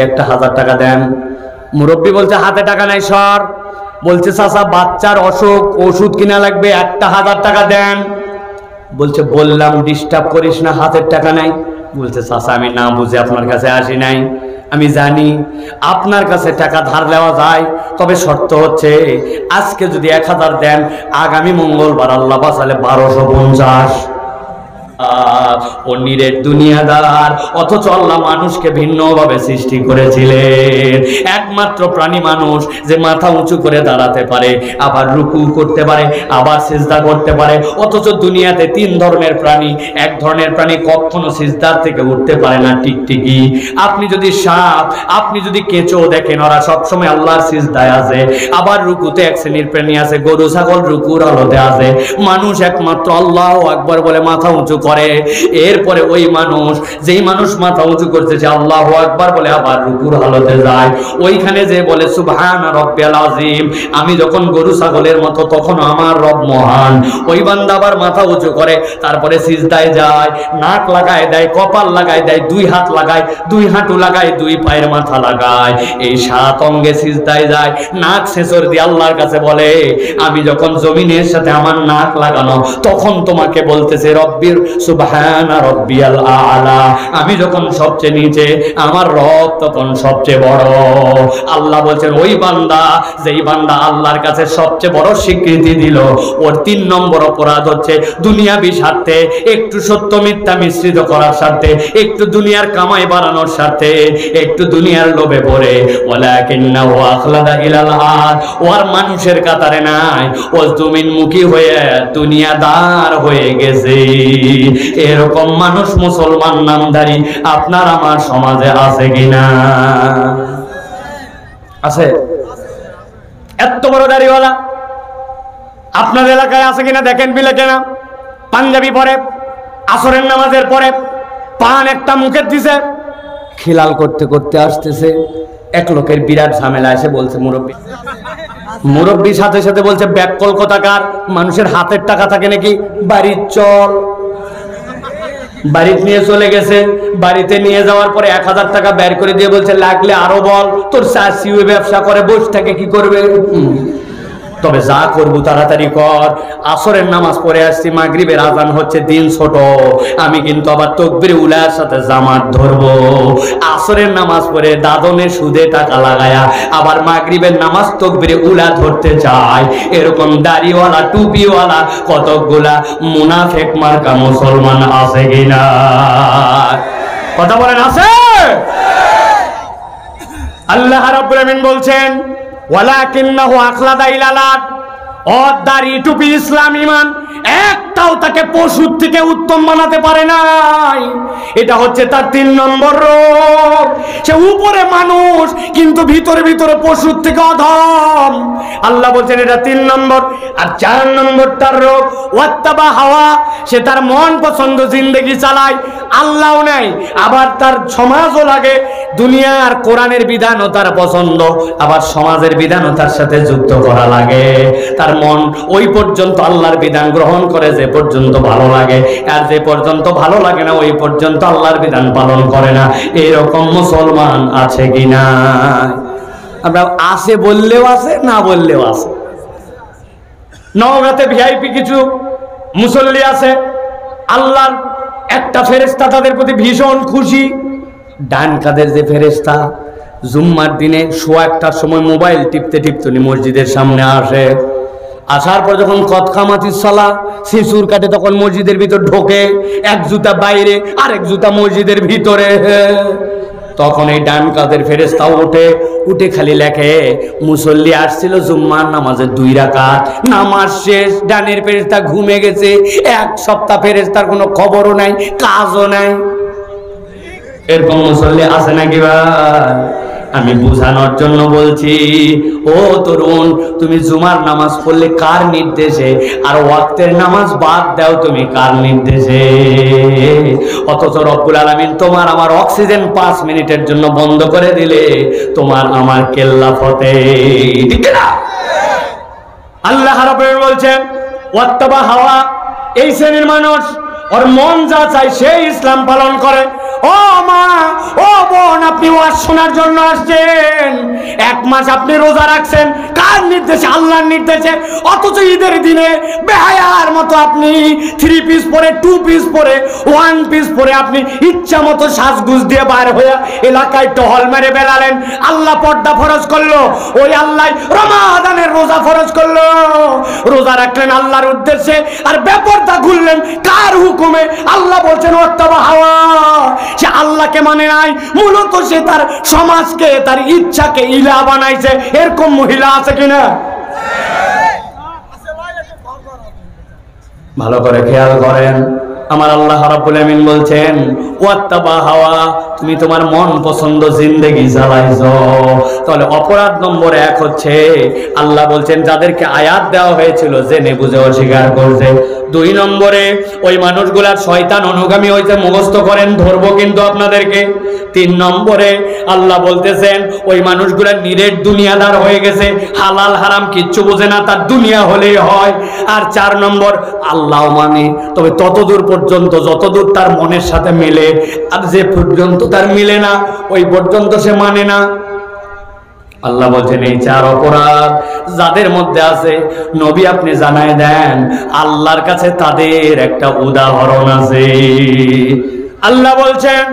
একটা 1000 টাকা দেন। মুরব্বী বলছে হাতে টাকা নাই সর। বলছে চাচা বাচ্চার অসুখ, ওষুধ কিনা লাগবে, একটা 1000 টাকা দেন। বলছে বললাম ডিস্টার্ব করিস না, হাতের টাকা নাই। বলছে চাচা আমি না বুঝে আপনার কাছে আসি নাই, আমি জানি আপনার কাছে টাকা ধার দেওয়া যায়, তবে শর্ত হচ্ছে আজকে যদি 1000 দেন, আগামী মঙ্গলবার আল্লাহ বাঁচালে 1250। অন্যের দুনিয়াদার, অথচ আল্লাহ মানুষকে ভিন্নভাবে সৃষ্টি করেছিলেন। একমাত্র প্রাণী মানুষ যে মাথা উঁচু করে দাঁড়াতে পারে, আবার রুকু করতে পারে, আবার সিজদা করতে পারে। অথচ দুনিয়াতে 3 ধরনের প্রাণী। এক ধরনের প্রাণী কখনো সিজদার থেকে উঠতে পারে না, টিকটিকি। আপনি যদি সাপ, আপনি যদি কেঁচো দেখেন, ওরা সবসময় আল্লাহর সিজদায় আছে। আবার রুকুতে এক শ্রেণীর প্রাণী আছে, গরু ছাগল রুকুর আলোতে আছে। মানুষ একমাত্র আল্লাহু আকবার বলে মাথা উঁচু করে। এরপরে ওই মানুষ, যেই মানুষ মাথা উঁচু করছে সে আল্লাহু আকবার বলে আবার রুকুর হালতে যায়। ওইখানে যে বলে সুবহান রাব্বিয়াল আযীম, আমি যখন গরু ছাগলের মতো তখন আমার রব মহান। ওই বান্দা আবার মাথা উঁচু করে, তারপরে সিজদায় যায়, নাক লাগায় দেয়, কপাল লাগায় দেয়, 2 হাত লাগায়, 2 হাঁটু লাগায়, 2 পায়ের মাথা লাগায়, এই 7 অঙ্গে সিজদায় যায়। নাক ছেঁচড় দিয়ে আল্লাহর কাছে বলে আমি যখন জমিনের সাথে আমার নাক লাগানো, তখন তোমাকে বলতেছে রব্বির সুবহানা রাব্বিয়াল আ'লা। আমি যখন সবচেয়ে নিচে, আমার রব তখন সবচেয়ে বড়। আল্লাহ বলছেন ওই বান্দা, যেই বান্দা আল্লাহর কাছে সবচেয়ে বড় স্বীকৃতি দিল, ওর 3 নম্বর অপরাধ হচ্ছে দুনিয়াবি স্বার্থে, একটু সত্য মিথ্যা মিশ্রিত করার স্বার্থে, একটু দুনিয়ার কামাই বাড়ানোর স্বার্থে, একটু দুনিয়ার লোভে পড়ে ওয়ালাকিন্নাহু আখলাদা ইলাল আরদ, ওর মানুষের কাতারে নাই, ও জমিনমুখী হয়ে দুনিয়াদার হয়ে গেছে। এরকম মানুষ মুসলমান নামধারী আপনার আমার সমাজে আছে কিনা? আছে? এত বড় দাড়িওয়ালা আপনার এলাকায় আছে কিনা দেখেন। বিলে কেনা পাঞ্জাবি পরে, আসরের নামাজের পরে পান একটা মুখে দিছে, খিলাল করতে করতে আসতেছে। এক লোকের বিরাট ঝামেলা এসে বলছে মুরব্বী, মুরব্বীর সাথে সাথে বলছে ব্যাককল কোথাকার, মানুষের হাতের টাকা থাকে নাকি, বাড়ির চল। বাড়িতে নিয়ে চলে গেছে, বাড়িতে নিয়ে যাওয়ার পরে 1000 টাকা বের করে দিয়ে বলছে লাগলে আরো বল, তোর চাষি ব্যবসা করে বসে থাকে কি করবে, তবে যা করবো তাড়াতাড়ি কর। আসরের নামাজ পড়ে আসছি, মাগরিবের আজান হচ্ছে, দিন ছোট, আমি কিন্তু আবার তাকবীরে উলার সাথে জামাত ধরবো। আসরের নামাজ পড়ে দাদনে সুদে টাকা লাগায়া আবার মাগরিবের নামাজ তাকবীরে উলা ধরতে চায়। এরকম দাড়িওয়ালা টুপিওয়ালা কতকগুলা মুনাফিক মার্কা মুসলমান আছে কিনা? কথা বলেন আছে? আল্লাহ রাব্বুল আমিন বলছেন ওয়ালাকিন্নাহু আখলাদা ইলাল আরদ, ওর দাড়ি টুপি ইসলাম ঈমান একটাও তাকে পশুর থেকে উত্তম বানাতে পারে নাই। এটা হচ্ছে তার 3 নম্বর রোগ। সে উপরে মানুষ কিন্তু ভিতরে ভিতরে পশুর থেকে অধম। আল্লাহ বলছেন এটা 3 নম্বর। আর 4 নম্বর তার রোগ ওয়াত্তাবা হাওয়া, সে তার মন পছন্দ জিন্দেগি চালায়, আল্লাহও নাই, আবার তার সমাজও লাগে, দুনিয়ার কোরআনের বিধানও তার পছন্দ, আবার সমাজের বিধানও তার সাথে যুক্ত করা লাগে। তার মন ওই পর্যন্ত আল্লাহর বিধান গ্রহণ করে যে পর্যন্ত ভালো লাগে, আর যে পর্যন্ত ভালো লাগে না ওই পর্যন্ত আল্লাহর বিধান পালন করে না। এরকম মুসলমান আছে কিনা? আমরা আছে বললেও আছে, না বললেও আছে। নওগাঁতে ভিআইপি কিছু মুসল্লি আছে, আল্লাহর একটা ফেরেশতা তাদের প্রতি ভীষণ খুশি। ডান কাদের যে ফেরেশতা জুম্মার দিনে 1:15টার সময় মোবাইল টিপতে টিপতে মসজিদের সামনে আসে, আসার পর যখন কতখামাতির সালা শিশুর কাটে তখন মসজিদের ভিতর ঢোকে, এক জুতা বাইরে আর এক জুতা মসজিদের ভিতরে। তখন এই ডান কাদের ফেরেশতা উঠে খালি লেখে মুসল্লি আসছিল জুম্মার নামাজের 2 রাকাত, নামাজ শেষ, ডানের ফেরেশতা ঘুমে গেছে। 1 সপ্তাহ ফেরেশতার কোনো খবরও নাই, কাজও নাই। এরকম মুসল্লি আছে নাকি ভাই? আমি বোঝানোর জন্য বলছি, ও তরুণ, তুমি জুমার নামাজ পড়লে কার নির্দেশে, আর ওয়াক্তের নামাজ বাদ দাও তুমি কার নির্দেশে? অথচ রব্বুল আলামিন তোমার আমার অক্সিজেন 5 মিনিটের জন্য বন্ধ করে দিলে তোমার আমার কেল্লা ফতে, ঠিক না? আল্লাহ রাব্বুল আলামিন বলছেন ওয়াত্তাবা হাওয়া, এই শ্রেণীর মানুষ ওর মন যা চায় সেই ইসলাম পালন করে, ও মা, ও বোন, আপনি ওয়াজ শোনার জন্য আসছেন। 1 মাস আপনি রোজা রাখছেন, কার নির্দেশে? আল্লাহর নির্দেশে। অথচ ঈদের দিনে বেহায়ার মতো আপনি 3 পিস পরে, 2 পিস পরে, 1 পিস পরে আপনি ইচ্ছা মতো সাজগুজ দিয়ে বাইরে হয়ে এলাকায় টহল মেরে বেড়ালেন। আল্লাহ পর্দা ফরজ করলো, ওই আল্লাহ রমাদানের রোজা ফরজ করলো। রোজা রাখলেন আল্লাহর উদ্দেশ্যে, আর বেপরদা ঘুরলেন কার হুকুমে? আল্লাহ বলছেন ওয়াত্তাবা হাওয়া। সে আল্লাহকে মানে নাই, মূলত সে তার সমাজকে, তার ইচ্ছাকে ইলা বানাইছে। এরকম মহিলা আছে কিনা? ভালো করে খেয়াল করেন। আমার আল্লাহ রাব্বুল আমিন বলছেন ওয়াত্তাবা হাওয়া, তুমি তোমার মন পছন্দ জিন্দেগি চালাইছো। তাহলে অপরাধ নম্বর 1 হচ্ছে আল্লাহ বলছেন যাদেরকে আয়াত দেওয়া হয়েছিল জেনে বুঝে অস্বীকার করছে। 2 নম্বরে ওই মানুষগুলার শয়তান অনুগামী হইতে মুখস্থ করেন, ধরবো কিন্তু আপনাদেরকে। 3 নম্বরে আল্লাহ বলতেছেন ওই মানুষগুলা নিরেট দুনিয়াদার হয়ে গেছে, হালাল হারাম কিচ্ছু বোঝে না, তার দুনিয়া হলেই হয়। আর 4 নম্বর আল্লাহ মানে, তবে ততদূর পর্যন্ত যতদূর তার মনের সাথে মেলে, আর যে পর্যন্ত তার মিলে না ওই পর্যন্ত সে মানে না। আল্লাহ বলছেন এই 4 অপরাধ যাদের মধ্যে আছে, নবী আপনি জানায় দেন আল্লাহর কাছে তাদের একটা উদাহরণ আছে। আল্লাহ বলছেন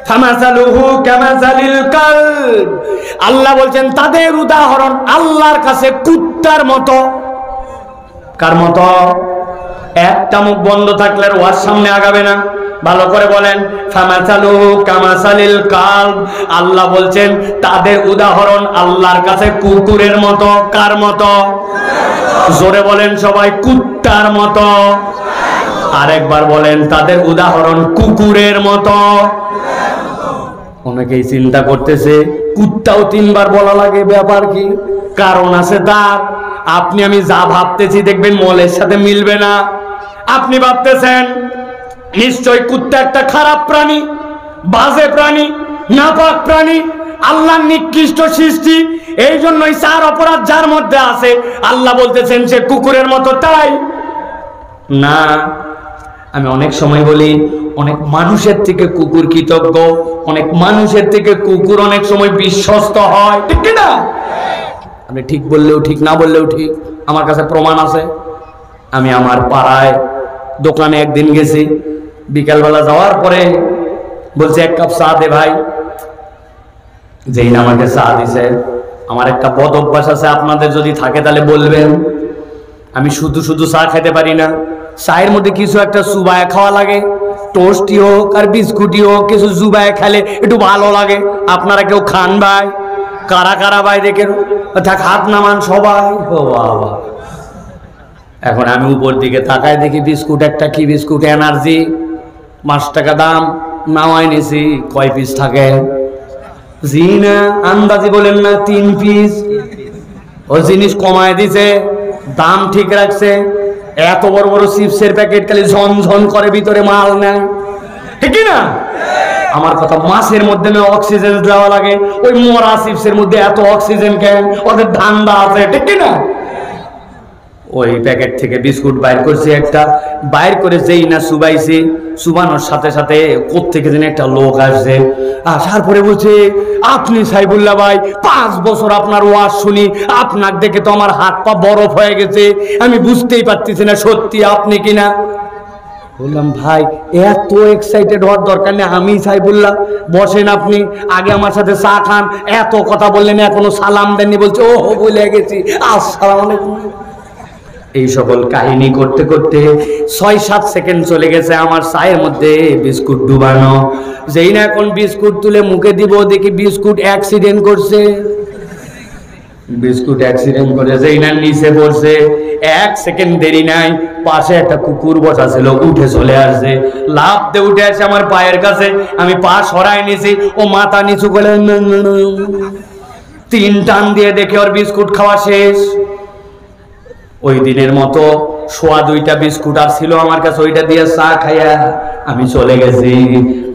ফামাসালুহু কামাসালিল কালব, আল্লাহ বলছেন তাদের উদাহরণ আল্লাহর কাছে কুত্তার মতো। কার মতো? একটা মুখ বন্ধ থাকলে ওয়ার সামনে আগাবে না। ভালো করে বলেন ফামাসালুহু কামাসালিল কালব, আল্লাহ বলছেন তাদের উদাহরণ আল্লাহর কাছে কুকুরের মতো। কার মতো? জোরে বলেন সবাই, কুত্তার মতো। আরেকবার বলেন তাদের উদাহরণ কুকুরের মতো। অনেকেই চিন্তা করতেছে কুত্তাও 3 বার বলা লাগে, ব্যাপার কি? কারণ আছে তার। আপনি আমি যা ভাবতেছি দেখবেন মলের সাথে মিলবে না। আপনি ভাবতেছেন নিশ্চয় কুত্তা একটা খারাপ প্রাণী, বাজে প্রাণী, নাপাক প্রাণী, আল্লাহর নিকৃষ্ট সৃষ্টি। এই জন্যই 4 অপরাধ যার মধ্যে আছে আল্লাহ বলতেছেন সে কুকুরের মতো। তাই না, আমি অনেক সময় বলি অনেক মানুষের থেকে কুকুর কৃতজ্ঞ, অনেক মানুষের থেকে কুকুর অনেক সময় বিশ্বস্ত হয়, ঠিক কিনা? আমি ঠিক বললেও ঠিক, না বললেও ঠিক, আমার কাছে প্রমাণ আছে। আমি আমার পাড়ায় দোকানে একদিন গেছি, বিকালবেলা যাওয়ার পরে বলছে 1 কাপ চা দে ভাই। যেই না আমাকে চা দিছে, আমার একটা বদ অভ্যাস আছে, আপনাদের যদি থাকে তাহলে বলবেন। আমি শুধু শুধু চা খেতে পারি না, চায়ের মধ্যে কিছু একটা চুবায় খাওয়া লাগে। টোস্টই হোক আর বিস্কুটই হোক, কিছু চুবায় খেলে একটু ভালো লাগে। আপনারা কেউ খান ভাই? কারা কারা ভাই দেখে হাত নামান সবাই। ও বাবা, এখন আমি উপর দিকে তাকায় দেখি বিস্কুট একটা, কি বিস্কুট? এনার্জি, 5 টাকা দাম। নামাই নিছি। কয় পিস থাকে? জি না, আন্দাজি বলেন না, 3 পিস। ও জিনিস কমায় দিছে, দাম ঠিক রাখছে। এত বড় বড় চিপসের প্যাকেট খালি ঝনঝন করে, ভিতরে মাল নেয়, ঠিক না? আমার কথা, মাছের মধ্যে অক্সিজেন দেওয়া লাগে, ওই মরা চিপসের মধ্যে এত অক্সিজেন কেন? ওদের ধান্দা আছে, ঠিক না? ওই প্যাকেট থেকে বিস্কুট বাইর করছি একটা, বাইর করে যেই না চুবাইছি, চুবানোর সাথে সাথে কোত্থেকে যেন একটা লোক আসছে। আসার পরে বলছে আপনি সাইফুল্লাহ ভাই, 5 বছর আপনার ওয়াজ শুনি, আপনার দেখে তো আমার হাত পা বরফ হয়ে গেছে, আমি বুঝতেই পারতেছি না সত্যি আপনি কিনা। বললাম ভাই এত এক্সাইটেড হওয়ার দরকার নেই, আমি সাইফুল্লাহ, বসেন আপনি, আগে আমার সাথে চা খান। এত কথা বললেন, এখনো সালাম দেননি। বলছে ও বলে গেছি, আসসালামু আলাইকুম। এই সকল কাহিনী করতে করতে 6-7 সেকেন্ড চলে গেছে, আমার চায়ের মধ্যে বিস্কুট ডুবানো। যেই না এখন বিস্কুট তুলে মুখে দিব, দেখি বিস্কুট অ্যাক্সিডেন্ট করছে। বিস্কুট অ্যাক্সিডেন্ট করে যেই না নিচে পড়ছে, 1 সেকেন্ড দেরি নাই, পাশে একটা কুকুর বসা ছিল, উঠে চলে আসছে, লাফ দিয়ে উঠে আসে আমার পায়ের কাছে। আমি পা সরাই নিয়েছি, ও মাথা নিচু করে 3 টান দিয়ে দেখে ওর বিস্কুট খাওয়া শেষ। ওই দিনের মতো 1.25টা বিস্কুট আর ছিল আমার কাছে, ওইটা দিয়ে চা খাইয়া আমি চলে গেছি।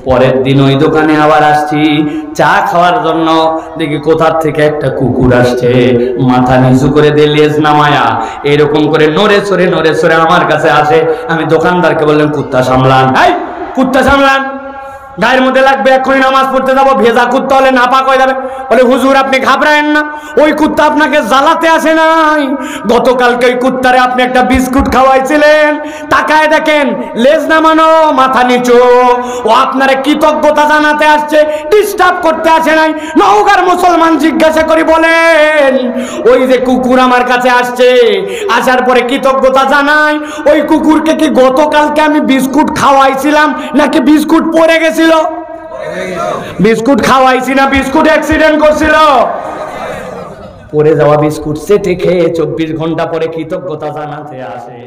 পরের দিন ওই দোকানে আবার আসছি চা খাওয়ার জন্য, দেখি কোথার থেকে একটা কুকুর আসছে, মাথা নিচু করে দিয়ে লেজ নামায়া এরকম করে নড়ে চড়ে আমার কাছে আসে। আমি দোকানদারকে বললাম কুত্তা সামলান, এই কুত্তা সামলান। গায়ের মধ্যে লাগবে, এক্ষুনি নামাজ পড়তে যাবো, ভেজা কুত্তা হলে নাপাক হয়ে যাবে। বলে হুজুর আপনি ঘাবড়ায়েন না, ওই কুত্তা আপনাকে জ্বালাতে আসে নাই। গতকালকে ওই কুত্তারে আপনি একটা বিস্কুট খাওয়াইছিলেন, তাকায় দেখেন লেজ নামানো মাথা নিচু, ও আপনারে কৃতজ্ঞতা জানাতে আসছে, ডিস্টার্ব করতে আসে নাই। নওগাঁর মুসলমান জিজ্ঞাসা করি বলেন, ওই যে কুকুর আমার কাছে আসছে, আসার পরে কৃতজ্ঞতা জানাই, ওই কুকুরকে কি গতকালকে আমি বিস্কুট খাওয়াইছিলাম নাকি বিস্কুট পড়ে গেছিল? বিস্কুট খাওয়াইছি না বিস্কুট অ্যাক্সিডেন্ট করছিল? পড়ে যাওয়া বিস্কুট চেটে খেয়ে 24 ঘন্টা পরে কৃতজ্ঞতা জানাতে আসে।